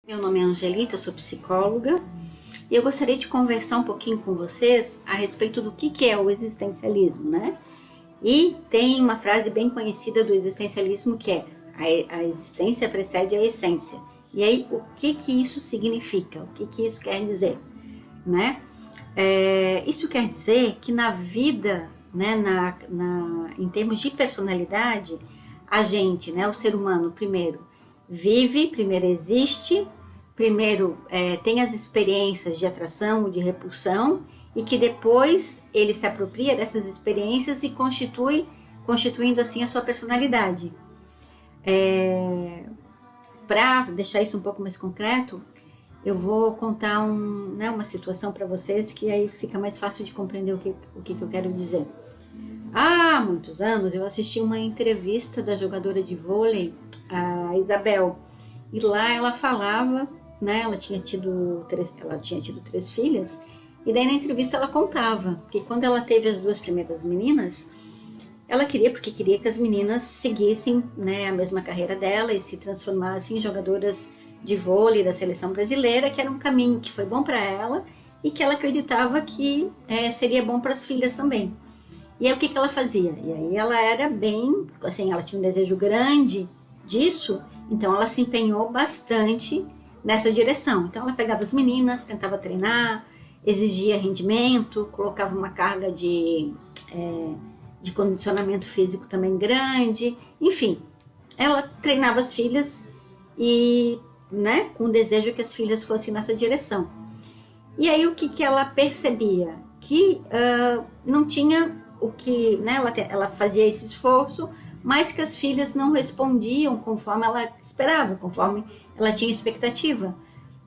Meu nome é Angelita, eu sou psicóloga e eu gostaria de conversar um pouquinho com vocês a respeito do que é o existencialismo, né? E tem uma frase bem conhecida do existencialismo que é: a existência precede a essência. E aí, o que isso significa? O que isso quer dizer, né? Isso quer dizer que na vida, né, em termos de personalidade, a gente, né, o ser humano, primeiro vive, primeiro existe, primeiro tem as experiências de atração, de repulsão, e que depois ele se apropria dessas experiências e constituindo assim a sua personalidade. Para deixar isso um pouco mais concreto, eu vou contar uma situação para vocês que aí fica mais fácil de compreender o que eu quero dizer. Há muitos anos eu assisti uma entrevista da jogadora de vôlei, a Isabel, e lá ela falava, né, ela tinha tido três filhas, e daí na entrevista ela contava que quando ela teve as duas primeiras meninas, ela queria que as meninas seguissem, né, a mesma carreira dela e se transformassem em jogadoras de vôlei da seleção brasileira, que era um caminho que foi bom para ela e que ela acreditava que seria bom para as filhas também. E aí o que ela fazia? E aí ela era bem, assim, ela tinha um desejo grande disso, então ela se empenhou bastante nessa direção. Então ela pegava as meninas, tentava treinar, exigia rendimento, colocava uma carga de condicionamento físico também grande, enfim, ela treinava as filhas e, né, com o desejo que as filhas fossem nessa direção. E aí o que ela percebia? Que não tinha o que, né, ela fazia esse esforço, mas que as filhas não respondiam conforme ela esperava, conforme ela tinha expectativa.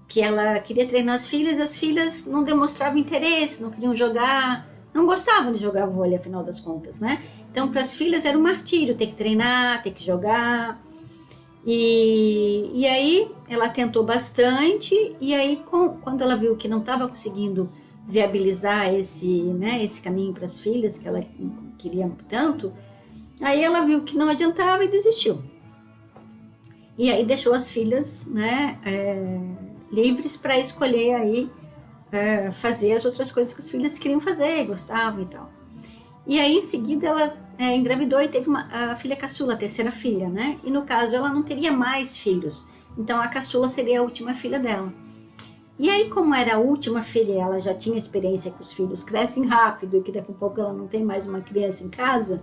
Que ela queria treinar as filhas não demonstravam interesse, não queriam jogar, não gostavam de jogar vôlei, afinal das contas, né? Então, para as filhas era um martírio ter que treinar, ter que jogar. E aí ela tentou bastante, e aí quando ela viu que não estava conseguindo viabilizar esse caminho para as filhas que ela queria tanto, aí ela viu que não adiantava e desistiu. E aí deixou as filhas, né, livres para escolher aí fazer as outras coisas que as filhas queriam fazer, gostavam e tal. E aí em seguida ela engravidou e teve a filha caçula, a terceira filha, né? E no caso ela não teria mais filhos, então a caçula seria a última filha dela. E aí, como era a última filha, ela já tinha experiência que os filhos crescem rápido e que daqui a pouco ela não tem mais uma criança em casa.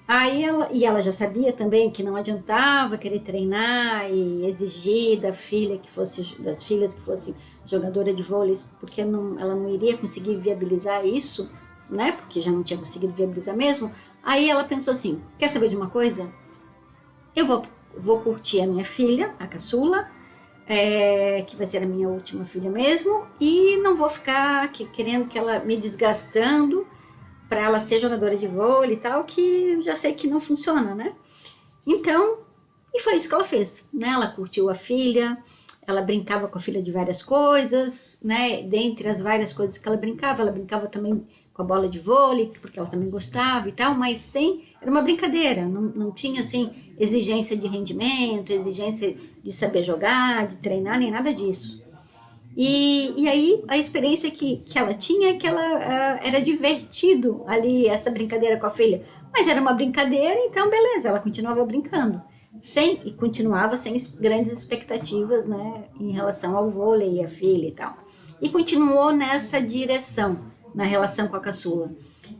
Ela já sabia também que não adiantava querer treinar e exigir das filhas que fossem jogadora de vôlei, porque ela não iria conseguir viabilizar isso, né? Porque já não tinha conseguido viabilizar mesmo. Aí ela pensou assim: quer saber de uma coisa? Eu vou curtir a minha filha, a caçula, que vai ser a minha última filha mesmo, e não vou ficar querendo que ela me desgastando para ela ser jogadora de vôlei e tal, que já sei que não funciona, né? Então, e foi isso que ela fez, né? Ela curtiu a filha, ela brincava com a filha de várias coisas, né? Dentre as várias coisas que ela brincava também com a bola de vôlei, porque ela também gostava e tal, mas era uma brincadeira, não tinha assim exigência de rendimento, exigência de saber jogar, de treinar, nem nada disso. E aí a experiência que ela tinha é que ela era divertido ali, essa brincadeira com a filha. Mas era uma brincadeira, então beleza, ela continuava brincando. E continuava sem grandes expectativas, né, em relação ao vôlei e a filha e tal. E continuou nessa direção, na relação com a caçula.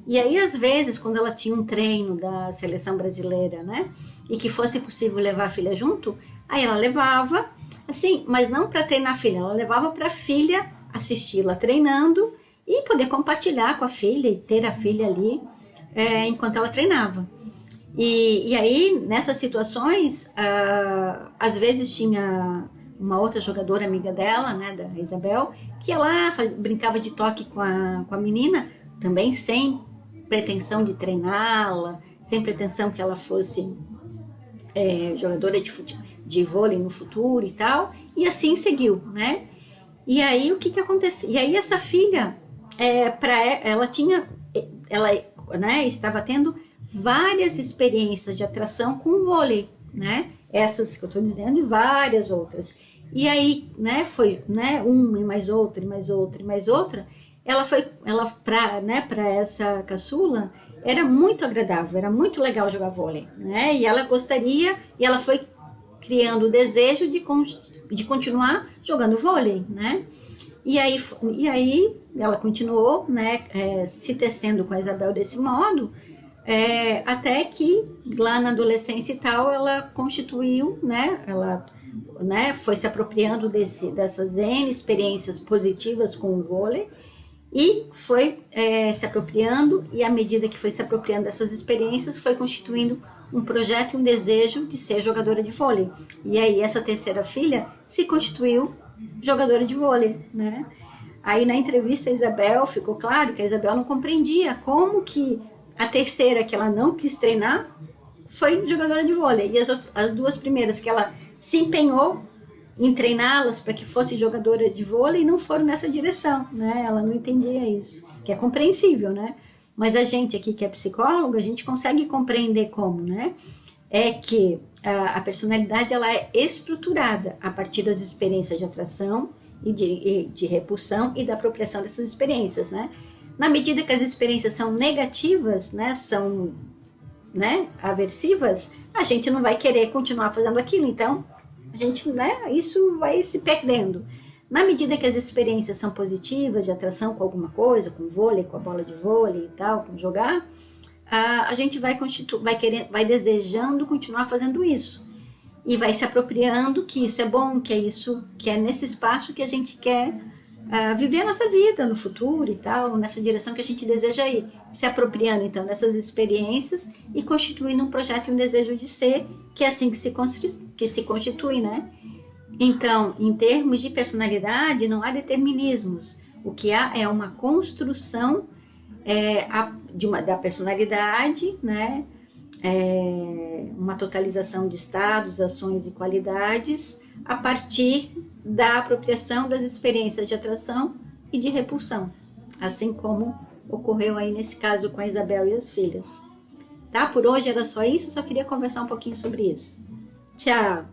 E aí, às vezes, quando ela tinha um treino da seleção brasileira, né, e que fosse possível levar a filha junto, aí ela levava, assim, mas não para treinar a filha, ela levava para a filha assisti-la treinando e poder compartilhar com a filha e ter a filha ali enquanto ela treinava. E aí, nessas situações, às vezes tinha uma outra jogadora amiga dela, né, da Isabel, que ela brincava de toque com a menina, também sem pretensão de treiná-la, sem pretensão que ela fosse jogadora de vôlei no futuro e tal, e assim seguiu, né? E aí o que aconteceu? E aí essa filha, ela, né, estava tendo várias experiências de atração com o vôlei, né? Essas que eu estou dizendo e várias outras. E aí, né, foi, né, uma e mais outra, e mais outra, e mais outra. Ela para essa caçula, era muito agradável, era muito legal jogar vôlei, né? E ela gostaria, e ela foi criando o desejo de continuar jogando vôlei, né? E aí ela continuou, né, se tecendo com a Isabel desse modo, até que lá na adolescência e tal, ela constituiu, né, ela, né, foi se apropriando dessas N experiências positivas com o vôlei, e foi se apropriando, e à medida que foi se apropriando dessas experiências, foi constituindo um projeto e um desejo de ser jogadora de vôlei. E aí essa terceira filha se constituiu jogadora de vôlei, né? Aí na entrevista a Isabel, ficou claro que a Isabel não compreendia como que a terceira, que ela não quis treinar, foi jogadora de vôlei. E as duas primeiras que ela se empenhou em treiná-las para que fosse jogadora de vôlei não foram nessa direção, né? Ela não entendia isso, que é compreensível, né? Mas a gente aqui que é psicóloga, a gente consegue compreender como, né? É que a personalidade ela é estruturada a partir das experiências de atração e de repulsão e da apropriação dessas experiências, né? Na medida que as experiências são negativas, né, são, né, aversivas, a gente não vai querer continuar fazendo aquilo, então a gente, né, isso vai se perdendo. Na medida que as experiências são positivas, de atração com alguma coisa, com vôlei, com a bola de vôlei e tal, com jogar, a gente vai desejando continuar fazendo isso. E vai se apropriando que isso é bom, que é isso, que é nesse espaço que a gente quer viver a nossa vida no futuro e tal, nessa direção que a gente deseja ir. Se apropriando, então, dessas experiências e constituindo um projeto e um desejo de ser, que é assim que se constitui, né? Então, em termos de personalidade, não há determinismos. O que há é uma construção da personalidade, né? Uma totalização de estados, ações e qualidades a partir da apropriação das experiências de atração e de repulsão, assim como ocorreu aí nesse caso com a Isabel e as filhas. Tá? Por hoje era só isso, só queria conversar um pouquinho sobre isso. Tchau!